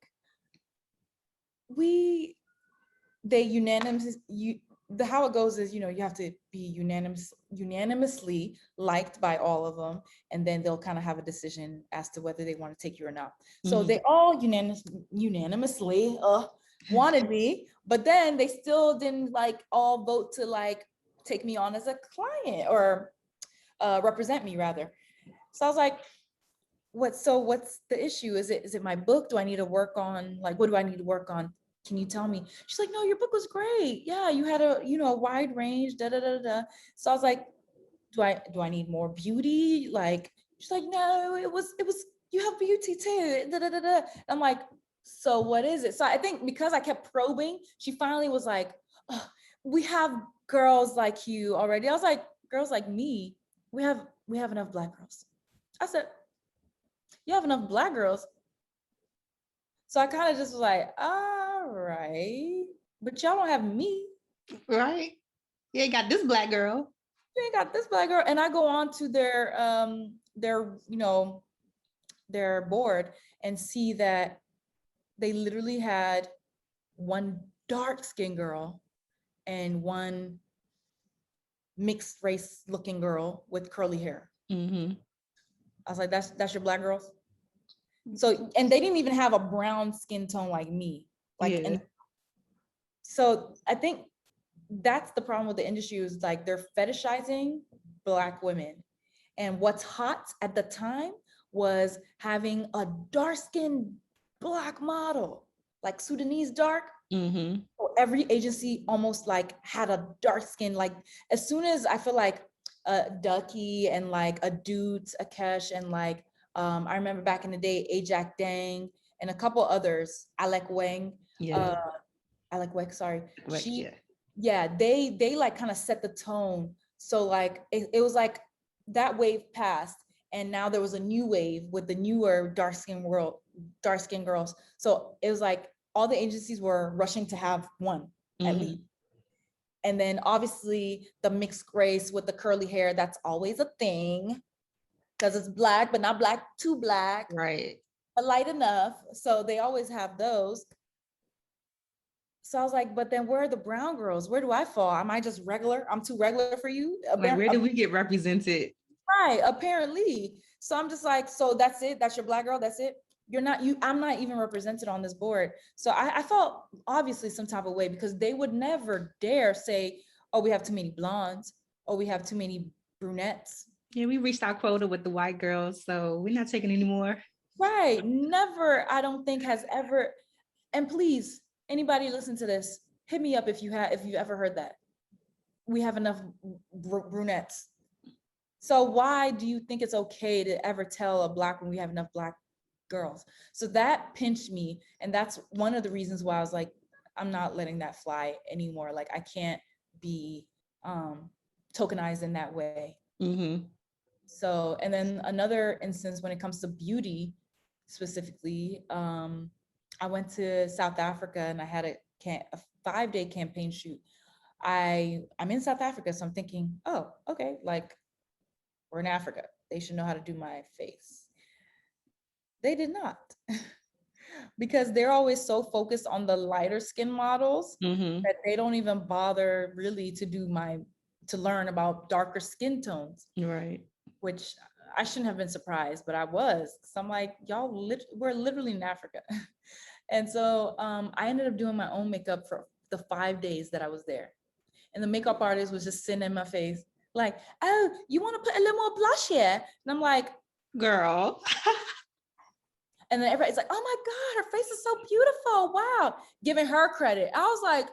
they unanimous you the how it goes is, you have to be unanimously liked by all of them, and then they'll kind of have a decision as to whether they want to take you or not. So they all unanimously wanted me, but then they still didn't like all vote to like take me on as a client, or represent me rather. So I was like, what's the issue? Is it my book? Do I need to work on, like, what do I need to work on? Can you tell me? She's like, no, your book was great. Yeah, you had a wide range, da da da da. So I was like, do I need more beauty? Like, she's like, no, it was you have beauty too. Da da da da. I'm like, so what is it? So I think because I kept probing, she finally was like, oh, we have girls like you already. I was like, girls like me? We have enough Black girls. I said, you have enough Black girls? So I kind of just was like, all right, but y'all don't have me. Right. You ain't got this Black girl. You ain't got this Black girl. And I go on to their their board and see that they literally had one dark skinned girl and one mixed race looking girl with curly hair. Mm-hmm. I was like, that's your Black girls? So, and they didn't even have a brown skin tone like me. Like, yeah. And so I think that's the problem with the industry, is like they're fetishizing Black women. And what's hot at the time was having a dark-skinned Black model, like Sudanese dark. Mm-hmm. So every agency almost like had a dark skin. Like as soon as I feel like Ducky and like a Dudes, Akesh, and like I remember back in the day, Ajak Dang and a couple others, Alec Wang. Yeah. Alec Wang, sorry. They like kind of set the tone. So like it was like that wave passed, and now there was a new wave with the newer dark-skinned girls. So it was like all the agencies were rushing to have one, mm-hmm. at least. And then obviously the mixed race with the curly hair, that's always a thing because it's black, but not black too black, Right. but light enough. So they always have those. So I was like, but then where are the brown girls? Where do I fall? Am I just regular? I'm too regular for you? Like, where do we get represented? Right, apparently. So I'm just like, so that's it? That's your black girl? That's it? You're not, I'm not even represented on this board. So I felt obviously some type of way because they would never dare say, oh, we have too many blondes. Oh, we have too many brunettes. Yeah, we reached our quota with the white girls, so we're not taking any more. Right. Never, I don't think has ever, and please, anybody listen to this, hit me up if you ever heard that. We have enough brunettes. So why do you think it's okay to ever tell a black woman we have enough black girls? So that pinched me. And that's one of the reasons why I was like, I'm not letting that fly anymore. Like I can't be tokenized in that way. Mm-hmm. So, and then another instance when it comes to beauty specifically, I went to South Africa and I had a 5-day campaign shoot. I'm in South Africa, so I'm thinking, oh, okay, like we're in Africa. They should know how to do my face. They did not. Because they're always so focused on the lighter skin models that they don't even bother really to learn about darker skin tones. Right. Which I shouldn't have been surprised, but I was. So I'm like, y'all, we're literally in Africa. And so I ended up doing my own makeup for the 5 days that I was there. And the makeup artist was just sitting in my face like, oh, you want to put a little more blush here? And I'm like, girl. And then everybody's like, oh my God, her face is so beautiful. Wow. Giving her credit. I was like,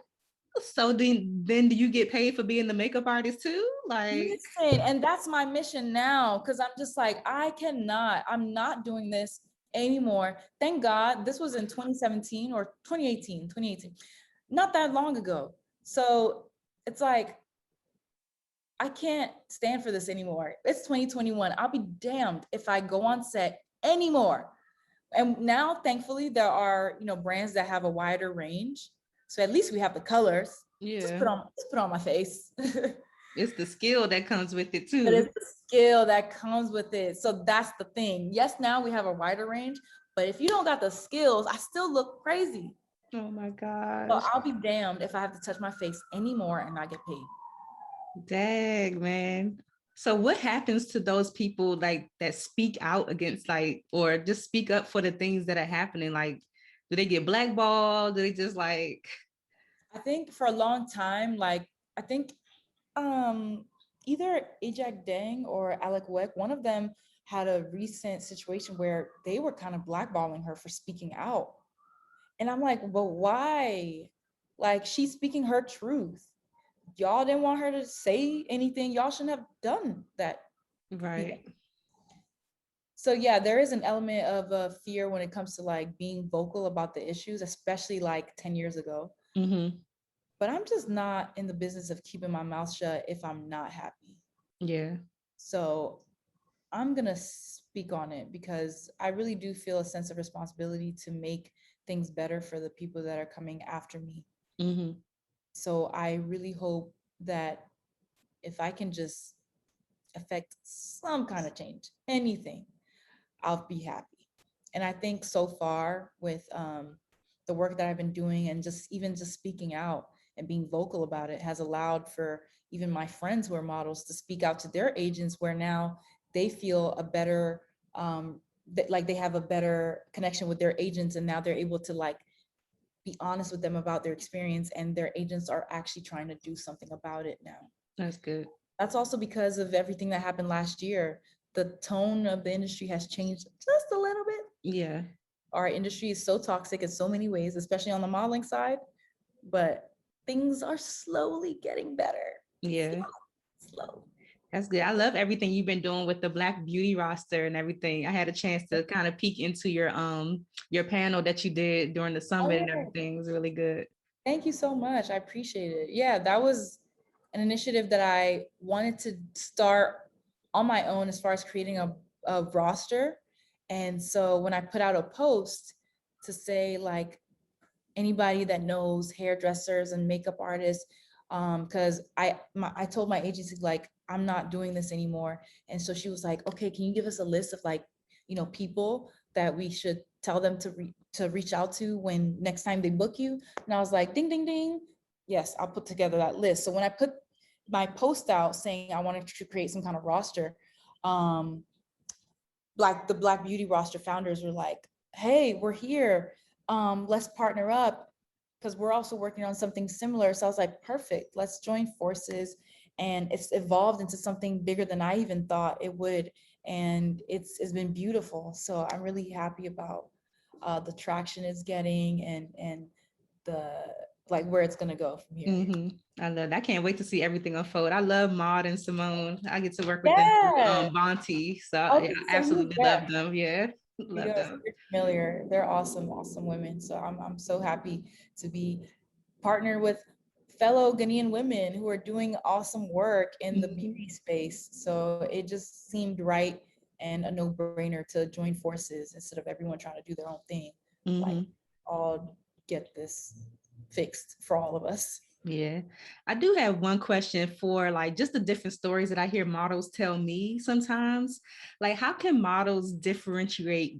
so then do you get paid for being the makeup artist too? Like, listen, and that's my mission now. Cause I'm just like, I'm not doing this anymore. Thank God this was in 2017 or 2018, not that long ago. So it's like, I can't stand for this anymore. It's 2021. I'll be damned if I go on set anymore. And now, thankfully, there are, brands that have a wider range. So at least we have the colors. yeah, just put on my face. It's the skill that comes with it too. But it's the skill that comes with it. So that's the thing. Yes, now we have a wider range, but if you don't got the skills, I still look crazy. Oh my gosh. So I'll be damned if I have to touch my face anymore and not get paid. Dang, man. So what happens to those people like that speak out against or just speak up for the things that are happening? Like, do they get blackballed? Do they just I think for a long time, I think either Ajak Deng or Alec Weck, one of them had a recent situation where they were kind of blackballing her for speaking out. And I'm like, but why? Like, she's speaking her truth. Y'all didn't want her to say anything. Y'all shouldn't have done that. Right. Either. So yeah, there is an element of fear when it comes to being vocal about the issues, especially 10 years ago. Mm-hmm. But I'm just not in the business of keeping my mouth shut if I'm not happy. Yeah. So I'm going to speak on it because I really do feel a sense of responsibility to make things better for the people that are coming after me. Mm-hmm. So I really hope that if I can just affect some kind of change, anything, I'll be happy. And I think so far with the work that I've been doing and just speaking out and being vocal about it has allowed for even my friends who are models to speak out to their agents, where now they feel a better, they have a better connection with their agents, and now they're able to be honest with them about their experience, and their agents are actually trying to do something about it now. That's good. That's also because of everything that happened last year. The tone of the industry has changed just a little bit. Yeah. Our industry is so toxic in so many ways, especially on the modeling side, but things are slowly getting better. Yeah. Slow. That's good. I love everything you've been doing with the Black beauty roster and everything. I had a chance to kind of peek into your panel that you did during the summit and everything. It was really good. Thank you so much. I appreciate it. Yeah, that was an initiative that I wanted to start on my own as far as creating a roster. And so when I put out a post to say anybody that knows hairdressers and makeup artists, Because I told my agency, like, I'm not doing this anymore. And so she was like, okay, can you give us a list of, like, people that we should tell them to reach out to when next time they book you? And I was like, ding, ding, ding. Yes, I'll put together that list. So when I put my post out saying I wanted to create some kind of roster, um, like the Black Beauty roster founders were like, hey, we're here. Let's partner up because we're also working on something similar. So I was like, perfect, let's join forces. And it's evolved into something bigger than I even thought it would. And it's been beautiful. So I'm really happy about the traction it's getting, and the, like, where it's gonna go from here. I love that. I can't wait to see everything unfold. I love Maud and Simone. I get to work with them through Yeah. Bonte. So yeah, Okay, I so you, absolutely yeah, love them. Yeah, you love know, so them. you're familiar. They're awesome, awesome women. So I'm so happy to be partnered with fellow Ghanaian women who are doing awesome work in the beauty space. So it just seemed right and a no-brainer to join forces instead of everyone trying to do their own thing. Like, all get this fixed for all of us. Yeah. I do have one question for like just the different stories that I hear models tell me sometimes. Like how can models differentiate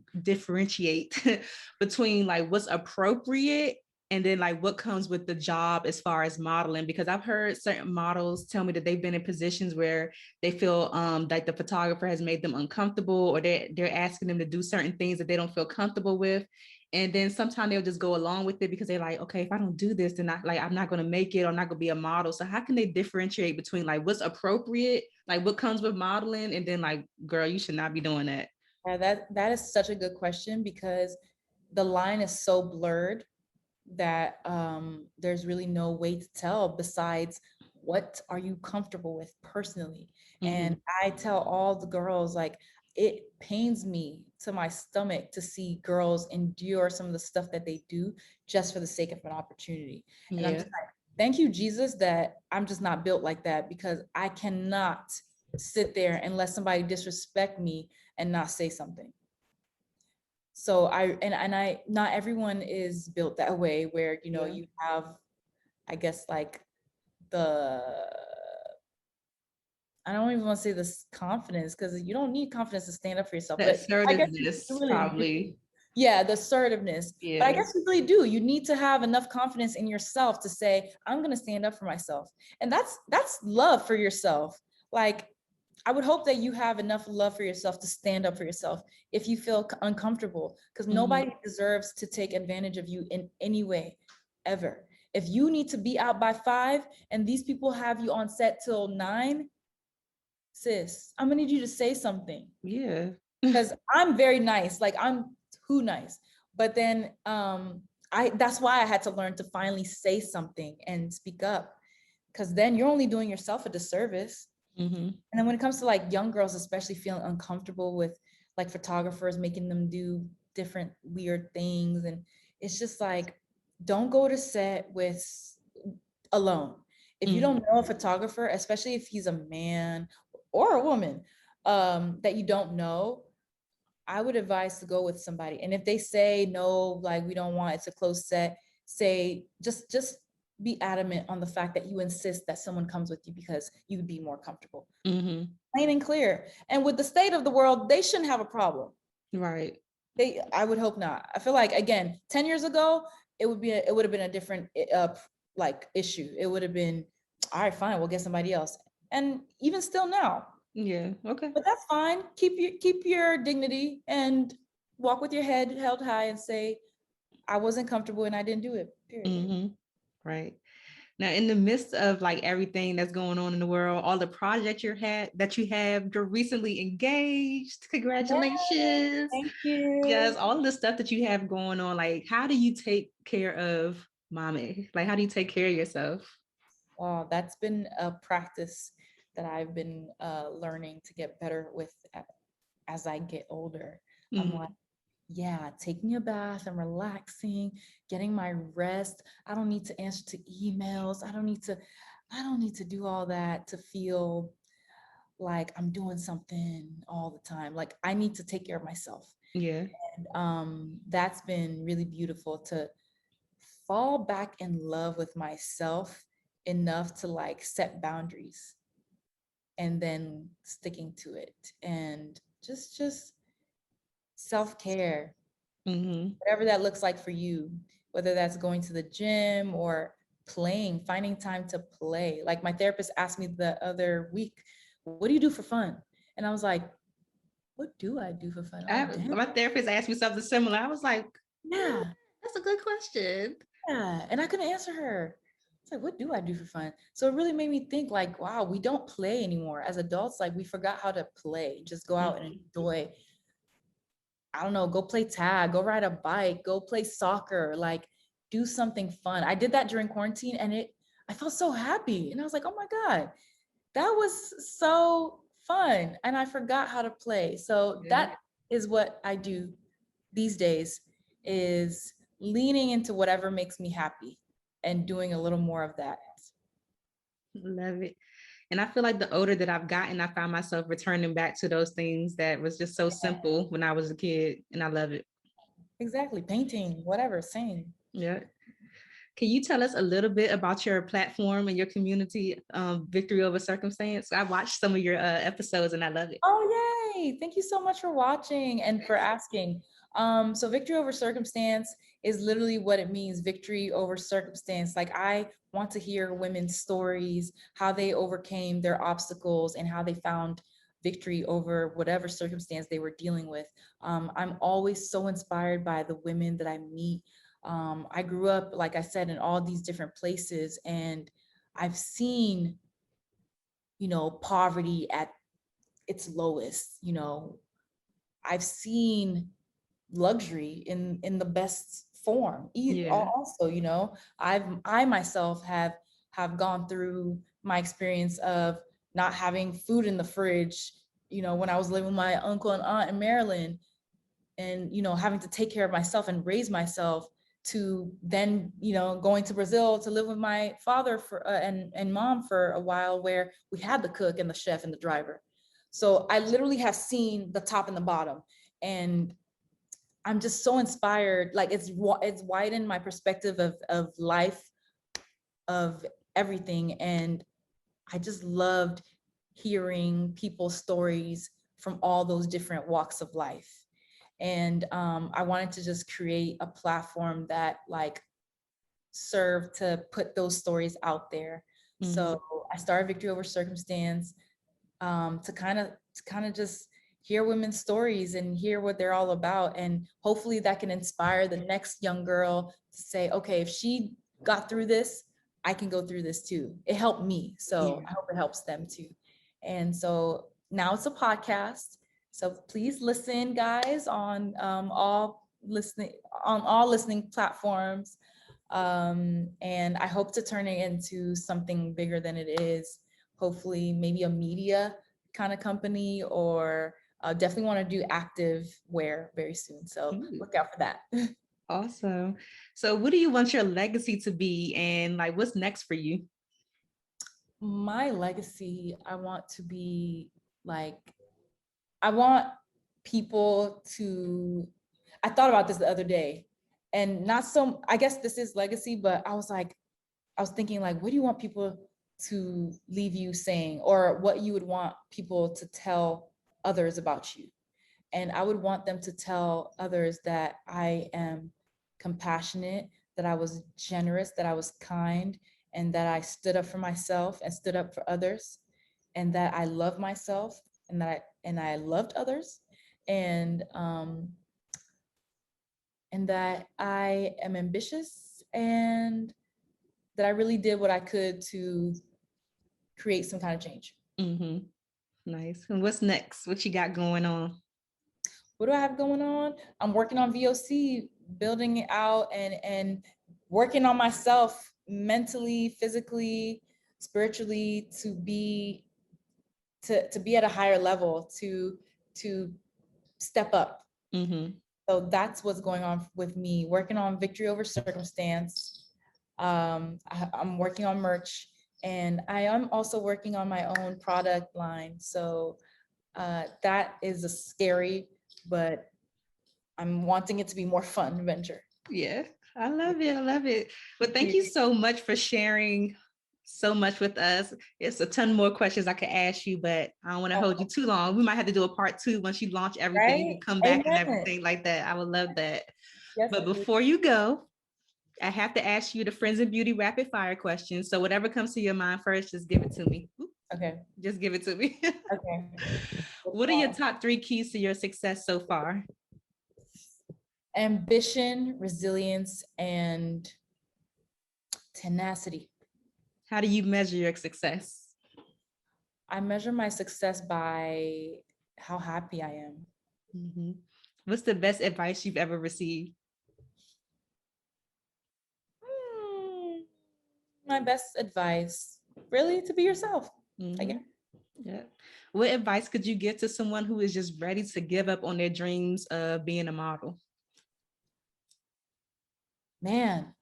between like what's appropriate and then like what comes with the job as far as modeling? Because I've heard certain models tell me that they've been in positions where they feel like the photographer has made them uncomfortable, or they're asking them to do certain things that they don't feel comfortable with. And then sometimes they'll just go along with it because they're like, okay, if I don't do this, then I'm not going to make it, or I'm not going to be a model. So how can they differentiate between like what's appropriate, like what comes with modeling, and then like, girl, you should not be doing that? Yeah, that is such a good question because the line is so blurred that there's really no way to tell besides what are you comfortable with personally. And I tell all the girls, like, it pains me to my stomach to see girls endure some of the stuff that they do just for the sake of an opportunity. And I'm Yeah. just like, thank you, Jesus, that I'm just not built like that, because I cannot sit there and let somebody disrespect me and not say something. So I not everyone is built that way, where Yeah. you have, I guess, like, the, I don't even want to say this confidence, because you don't need confidence to stand up for yourself, The but I guess you assertiveness, really do. probably. Yeah, the assertiveness. But I Yeah. guess you really do. You need to have enough confidence in yourself to say, I'm going to stand up for myself. And that's love for yourself. Like, I would hope that you have enough love for yourself to stand up for yourself if you feel uncomfortable, because nobody deserves to take advantage of you in any way, ever. If you need to be out by 5 and these people have you on set till 9, sis, I'm gonna need you to say something, Yeah. because I'm very nice. Like, I'm too nice. But then that's why I had to learn to finally say something and speak up, because then you're only doing yourself a disservice. And then when it comes to like young girls, especially feeling uncomfortable with like photographers making them do different weird things, and it's just like, don't go to set with alone. If you don't know a photographer, especially if he's a man or a woman, that you don't know, I would advise to go with somebody. And if they say no, like, we don't want, it's a closed set, say, just be adamant on the fact that you insist that someone comes with you because you would be more comfortable. Plain and clear. And with the state of the world, they shouldn't have a problem. Right. I would hope not. I feel like, again, 10 years ago, it would have been a different like issue. It would have been, all right, fine, we'll get somebody else. And even still now. Yeah. Okay. But that's fine. Keep your dignity and walk with your head held high and say, I wasn't comfortable and I didn't do it. Period. Right. Now, in the midst of like everything that's going on in the world, all the projects you're recently engaged. Yes, Congratulations. thank you. Yes, all of the stuff that you have going on. Like, how do you take care of Mame? Like, how do you take care of yourself? Wow, that's been a practice that I've been learning to get better with as I get older. I'm like, yeah, taking a bath and relaxing, getting my rest. I don't need to answer to emails. I don't need to do all that to feel like I'm doing something all the time. Like, I need to take care of myself. Yeah. And that's been really beautiful to fall back in love with myself enough to like set boundaries and then sticking to it, and just self-care, whatever that looks like for you, whether that's going to the gym or playing, finding time to play. Like my therapist asked me the other week, what do you do for fun? And I was like, what do I do for fun? Oh, damn. My therapist asked me something similar. I was like, Yeah, that's a good question. yeah. And I couldn't answer her. It's like, what do I do for fun? So it really made me think like, wow, we don't play anymore. As adults, like we forgot how to play. Just go out and enjoy. I don't know, go play tag, go ride a bike, go play soccer, like do something fun. I did that during quarantine and I felt so happy. And I was like, oh my God, that was so fun. And I forgot how to play. So that is what I do these days, is leaning into whatever makes me happy and doing a little more of that. Love it. And I feel like the older that I've gotten, I found myself returning back to those things that was just so simple when I was a kid, and I love it. Exactly. Painting, whatever, same. Yeah. Can you tell us a little bit about your platform and your community, Victory Over Circumstance? I watched some of your episodes and I love it. Oh, yay. Thank you so much for watching and for asking. So Victory Over Circumstance is literally what it means, victory over circumstance. Like I want to hear women's stories, how they overcame their obstacles and how they found victory over whatever circumstance they were dealing with. I'm always so inspired by the women that I meet. I grew up, like I said, in all these different places, and I've seen, poverty at its lowest. I've seen luxury in the best form. Also, I myself have gone through my experience of not having food in the fridge, when I was living with my uncle and aunt in Maryland, and having to take care of myself and raise myself, to then going to Brazil to live with my father and mom for a while, where we had the cook and the chef and the driver. So I literally have seen the top and the bottom, and I'm just so inspired. Like it's widened my perspective of life, of everything, and I just loved hearing people's stories from all those different walks of life. And I wanted to just create a platform that like served to put those stories out there. So I started Victory Over Circumstance, to kind of just hear women's stories and hear what they're all about. And hopefully that can inspire the next young girl to say, okay, if she got through this, I can go through this too. It helped me. So I hope it helps them too. And so now it's a podcast. So please listen, guys, on all listening platforms. And I hope to turn it into something bigger than it is. Hopefully, maybe a media kind of company, or definitely want to do active wear very soon. So look out for that. Awesome. So what do you want your legacy to be, and like what's next for you? My legacy, I want to be like, I want people to, I thought about this the other day, and not so, I guess this is legacy, but I was thinking like, what do you want people to leave you saying, or what you would want people to tell others about you? And I would want them to tell others that I am compassionate, that I was generous, that I was kind, and that I stood up for myself and stood up for others, and that I love myself, and that I loved others, and that I am ambitious, and that I really did what I could to create some kind of change. Nice. And what's next? What you got going on? What do I have going on? I'm working on VOC, building it out, and working on myself mentally, physically, spiritually, to be at a higher level, to step up. So that's what's going on with me, working on Victory Over Circumstance. I'm working on merch, and I am also working on my own product line. So that is a scary, but I'm wanting it to be more fun venture. Yeah, I love it. I love it. But thank you so much for sharing so much with us. It's a ton more questions I could ask you, but I don't want to hold you too long. We might have to do a part 2 once you launch everything and come back and everything like that. I would love that. Yes, but before you go, I have to ask you the Friends in Beauty rapid fire questions. So whatever comes to your mind first, just give it to me. Okay. Just give it to me. Okay. What are your top 3 keys to your success so far? Ambition, resilience, and tenacity. How do you measure your success? I measure my success by how happy I am. Mm-hmm. What's the best advice you've ever received? My best advice, really, to be yourself. Mm-hmm. Yeah. What advice could you give to someone who is just ready to give up on their dreams of being a model? Man,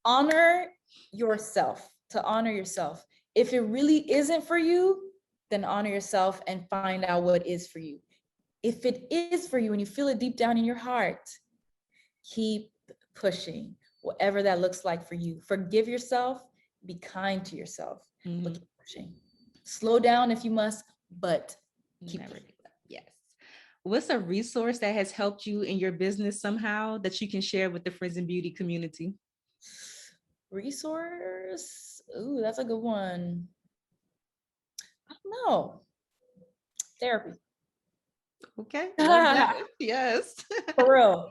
honor yourself. To honor yourself. If it really isn't for you, then honor yourself and find out what is for you. If it is for you and you feel it deep down in your heart, keep pushing, whatever that looks like for you. Forgive yourself, be kind to yourself, but keep pushing. Slow down if you must, but keep pushing. Yes. What's a resource that has helped you in your business somehow that you can share with the Friends in Beauty community? Resource? Ooh, that's a good one. I don't know. Therapy. Okay. Yes. For real.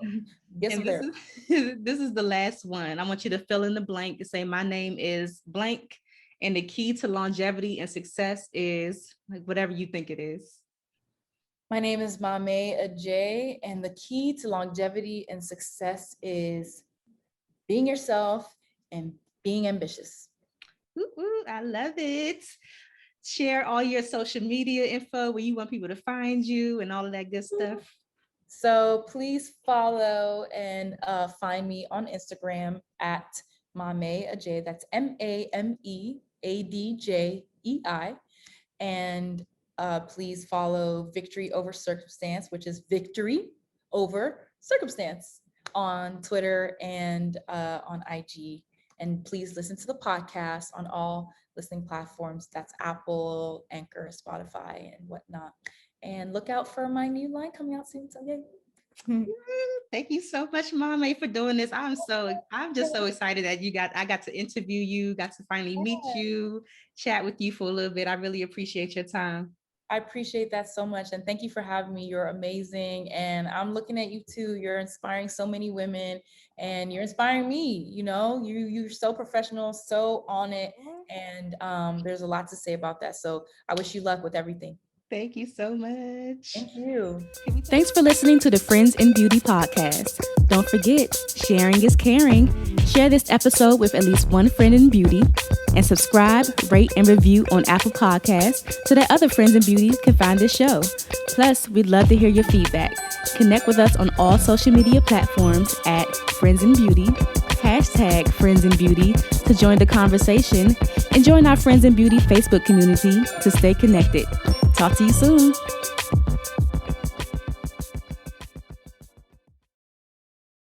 This is the last one. I want you to fill in the blank and say, my name is blank, and the key to longevity and success is like whatever you think it is. My name is Mamé Adjei, and the key to longevity and success is being yourself and being ambitious. Ooh, I love it. Share all your social media info where you want people to find you and all of that good stuff. So please follow and find me on Instagram at Mamé Adjei. That's MAME ADJEI. And please follow Victory Over Circumstance, which is Victory Over Circumstance, on Twitter and on IG. And please listen to the podcast on all listening platforms. That's Apple, Anchor, Spotify, and whatnot. And look out for my new line coming out soon. So yay. Thank you so much, Mamé, for doing this. I'm just so excited that I got to interview you, got to finally meet you, chat with you for a little bit. I really appreciate your time. I appreciate that so much. And thank you for having me. You're amazing. And I'm looking at you too. You're inspiring so many women and you're inspiring me. You know, you're so professional, so on it. And there's a lot to say about that. So I wish you luck with everything. Thank you so much. Thank you. Thanks for listening to the Friends in Beauty podcast. Don't forget, sharing is caring. Share this episode with at least one friend in beauty, and subscribe, rate, and review on Apple Podcasts so that other friends in beauty can find this show. Plus, we'd love to hear your feedback. Connect with us on all social media platforms at Friends in Beauty, #Friends in Beauty to join the conversation, and join our Friends in Beauty Facebook community to stay connected. Talk to you soon.